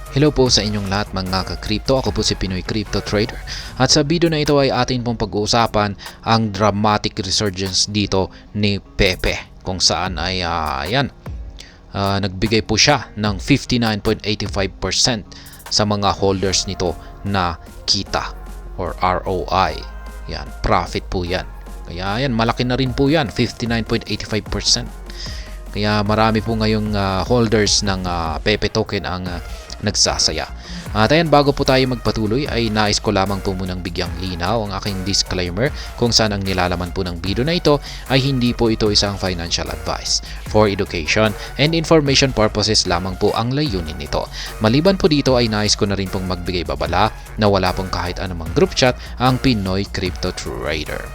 Hello po sa inyong lahat mga ka-crypto. Ako po si Pinoy Crypto Trader. At sa video na ito ay atin pong pag-uusapan ang dramatic resurgence dito ni Pepe. Kung saan ay nagbigay po siya ng 59.85% sa mga holders nito na kita or ROI. Yan, profit po yan. Kaya yan, malaki na rin po yan, 59.85%. Kaya marami po ngayong holders ng Pepe token ang nagsasaya. At ayan, bago po tayo magpatuloy ay nais ko lamang po munang bigyang linaw ang aking disclaimer kung saan ang nilalaman po ng video na ito ay hindi po ito isang financial advice. For education and information purposes lamang po ang layunin nito. Maliban po dito ay nais ko na rin pong magbigay babala na wala pong kahit anumang group chat ang Pinoy Crypto Trader.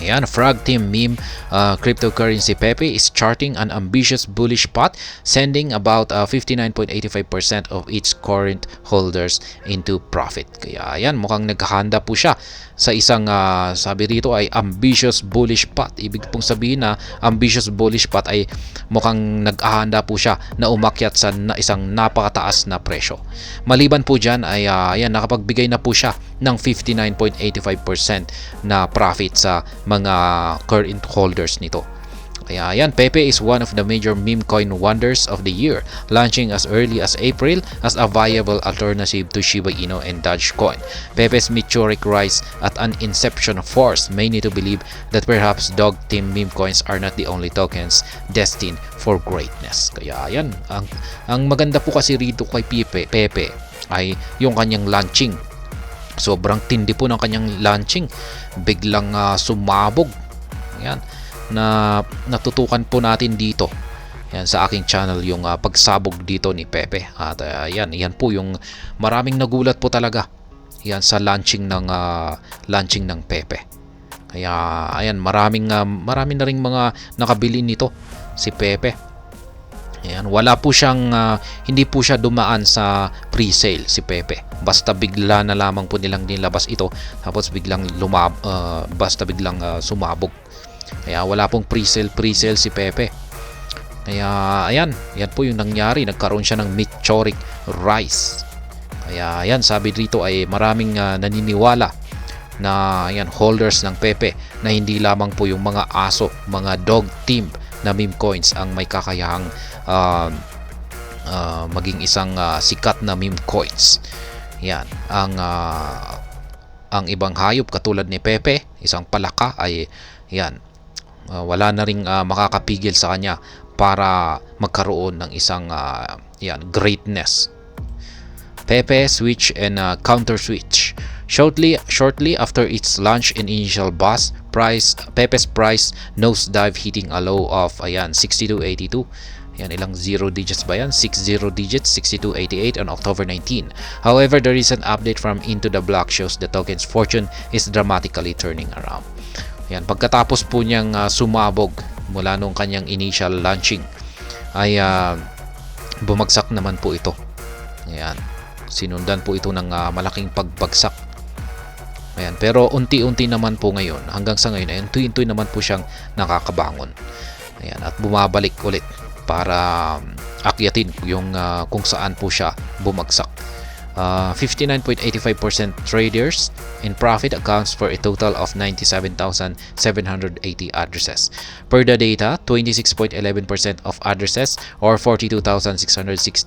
Ayan, Frog Team meme cryptocurrency Pepe is charting an ambitious bullish path, sending about 59.85% of its current holders into profit. Kaya ayan, mukhang naghahanda po siya sa isang sabi rito ay ambitious bullish path. Ibig pong sabihin na ambitious bullish path ay mukhang naghahanda po siya na umakyat sa isang napakataas na presyo. Maliban po dyan ay ayan, nakapagbigay na po siya ng 59.85% na profit sa mga current holders nito. Kaya yan, Pepe is one of the major meme coin wonders of the year, launching as early as April as a viable alternative to Shiba Inu and Dogecoin. Pepe's meteoric rise at an inception forced many to believe that perhaps Dog Team meme coins are not the only tokens destined for greatness. Kaya yan, ang maganda po kasi rito kay Pepe ay yung kanyang launching. Sobrang tindi po ng kanyang launching. Biglang sumabog. Ayan, na natutukan po natin dito. Yan sa aking channel yung pagsabog dito ni Pepe. At yan po yung maraming nagulat po talaga. Yan sa launching ng Pepe. Kaya ayan, marami na ring mga nakabili nito si Pepe. Ayan, wala po siyang hindi po siya dumaan sa pre-sale si Pepe. Basta bigla na lamang po nilang nilabas ito, tapos biglang sumabog. Kaya wala pong pre-sale si Pepe. Kaya ayan, yan po yung nangyari, nagkaroon siya ng meteoric rise. Kaya ayan, sabi dito ay maraming naniniwala na ayan, holders ng Pepe na hindi lamang po yung mga aso, mga dog team na meme coins ang may kakayahang maging isang sikat na meme coins. Yan, ang ibang hayop katulad ni Pepe, isang palaka ay yan, wala na ring makakapigil sa kanya para magkaroon ng isang greatness. Pepe switch and counter switch. Shortly after its launch and initial buzz, Pepe's price nosedive, hitting a low of 62.82. Yan, ilang zero digits ba yan? 60 digits, 62.88 on October 19. However, the recent update from Into the Block shows the token's fortune is dramatically turning around. Yan, pagkatapos po niyang sumabog mula nung kanyang initial launching ay bumagsak naman po ito. Ayan, sinundan po ito ng malaking pagbagsak. Ayan, pero unti-unti naman po ngayon, hanggang sa ngayon ay unti-unti naman po siyang nakakabangon. Ayan, at bumabalik ulit para akyatin yung kung saan po siya bumagsak. 59.85% traders in profit accounts for a total of 97,780 addresses. Per the data, 26.11% of addresses or 42,660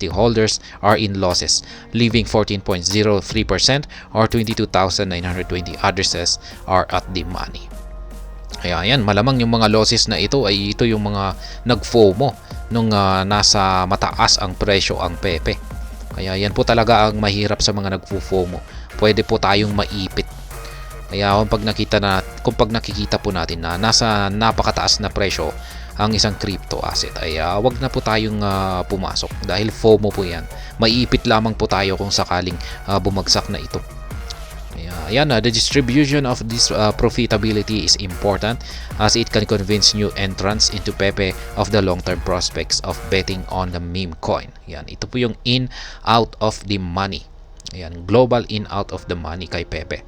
holders are in losses, leaving 14.03% or 22,920 addresses are at the money. Kaya yan, malamang yung mga losses na ito ay ito yung mga nag-FOMO nung nasa mataas ang presyo ang Pepe. Kaya yan po talaga ang mahirap sa mga nag-FOMO. Pwede po tayong maipit. Kaya kung pag nakikita po natin na nasa napakataas na presyo ang isang crypto asset ay wag na po tayong pumasok dahil FOMO po yan. Maiipit lamang po tayo kung sakaling bumagsak na ito. Ayan, the distribution of this profitability is important as it can convince new entrants into Pepe of the long-term prospects of betting on the meme coin. Ayan, ito po yung in, out of the money. Ayan, global in, out of the money kay Pepe.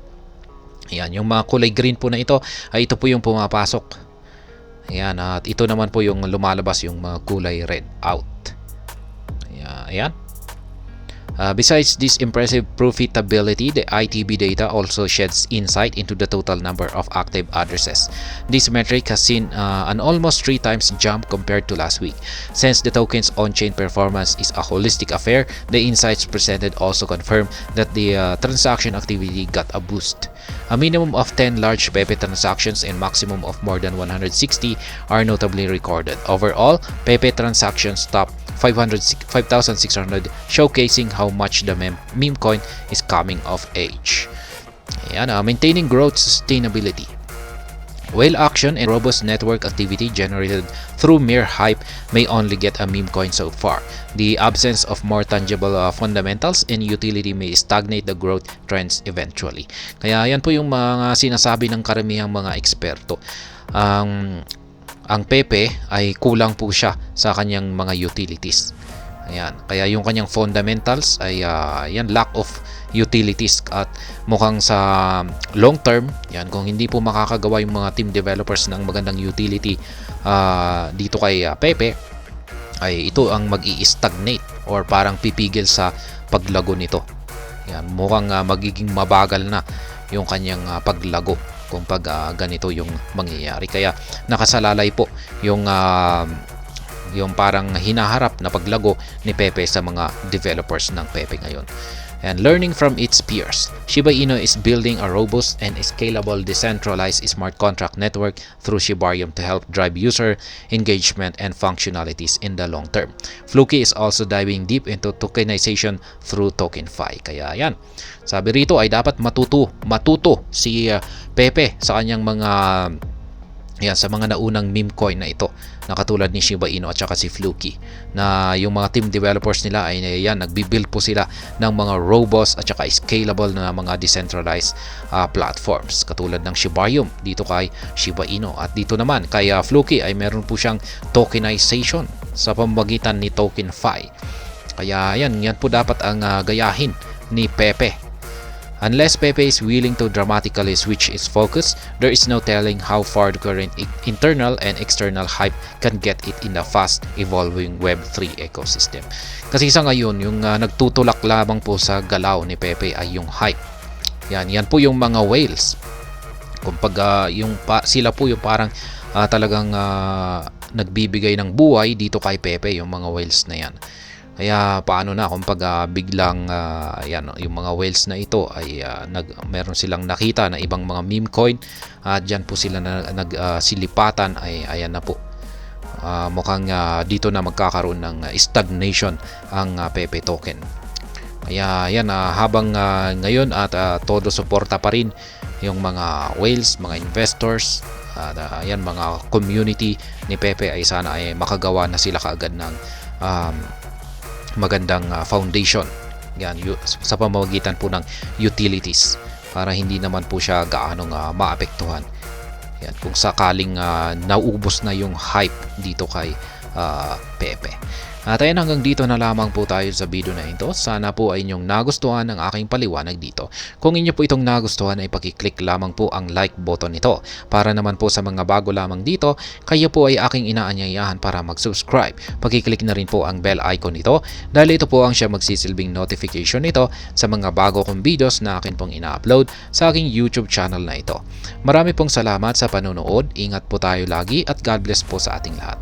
Ayan, yung mga kulay green po na ito, ay ito po yung pumapasok. Ayan, at ito naman po yung lumalabas yung mga kulay red, out. Ayan. Besides this impressive profitability, the ITB data also sheds insight into the total number of active addresses. This metric has seen an almost 3 times jump compared to last week. Since the token's on-chain performance is a holistic affair, the insights presented also confirm that the transaction activity got a boost. A minimum of 10 large Pepe transactions and maximum of more than 160 are notably recorded. Overall, Pepe transactions topped 5,600, showcasing how much the meme coin is coming of age. Ayan, maintaining growth sustainability. Whale action and robust network activity generated through mere hype may only get a meme coin so far. The absence of more tangible fundamentals and utility may stagnate the growth trends eventually. Kaya yan po yung mga sinasabi ng karamihang mga eksperto. Ang Pepe ay kulang po siya sa kanyang mga utilities. Ayan, kaya yung kanyang fundamentals ay yan, lack of utilities, at mukhang sa long term, yan, kung hindi po makakagawa yung mga team developers ng magandang utility dito kay Pepe, ay ito ang mag-i-stagnate or parang pipigil sa paglago nito. Yan, mukhang magiging mabagal na yung kanyang paglago kung ganito yung mangyayari. Kaya nakasalalay po yung parang hinaharap na paglago ni Pepe sa mga developers ng Pepe ngayon. And learning from its peers, Shiba Inu is building a robust and scalable decentralized smart contract network through Shibarium to help drive user engagement and functionalities in the long term. Fluky is also diving deep into tokenization through TokenFi. Kaya yan, sabi rito ay dapat matuto si Pepe sa kanyang mga sa mga naunang meme coin na ito, na katulad ni Shiba Inu at saka si Fluky, na yung mga team developers nila ay nagbi-build po sila ng mga robust at saka scalable na mga decentralized platforms katulad ng Shibarium dito kay Shiba Inu, at dito naman kay Fluky ay meron po siyang tokenization sa pamamagitan ni TokenFi. Kaya yan po dapat ang gayahin ni Pepe. Unless Pepe is willing to dramatically switch its focus, there is no telling how far the current internal and external hype can get it in the fast-evolving Web3 ecosystem. Kasi sa ngayon, yung nagtutulak lamang po sa galaw ni Pepe ay yung hype. Yan po yung mga whales. Kumbaga, sila po yung parang talagang nagbibigay ng buhay dito kay Pepe, yung mga whales na yan. Kaya paano na kung biglang yung mga whales na ito ay meron silang nakita na ibang mga meme coin at dyan po sila nagsilipatan, ay ayan na po. Mukhang dito na magkakaroon ng stagnation ang Pepe token. Kaya yan, habang ngayon at todo suporta pa rin yung mga whales, mga investors, mga community ni Pepe, ay sana ay makagawa na sila kaagad ng magandang foundation sa pamamagitan po ng utilities, para hindi naman po siya gaanong maapektuhan kung sakaling naubos na yung hype dito kay Pepe. At ayan, hanggang dito na lamang po tayo sa video na ito. Sana po ay inyong nagustuhan ang aking paliwanag dito. Kung inyo po itong nagustuhan, ay pakiclick lamang po ang like button nito. Para naman po sa mga bago lamang dito, kayo po ay aking inaanyayahan para mag-subscribe. Pakiclick na rin po ang bell icon nito, dahil ito po ang siya magsisilbing notification nito sa mga bago kong videos na akin pong ina-upload sa aking YouTube channel na ito. Marami pong salamat sa panonood. Ingat po tayo lagi at God bless po sa ating lahat.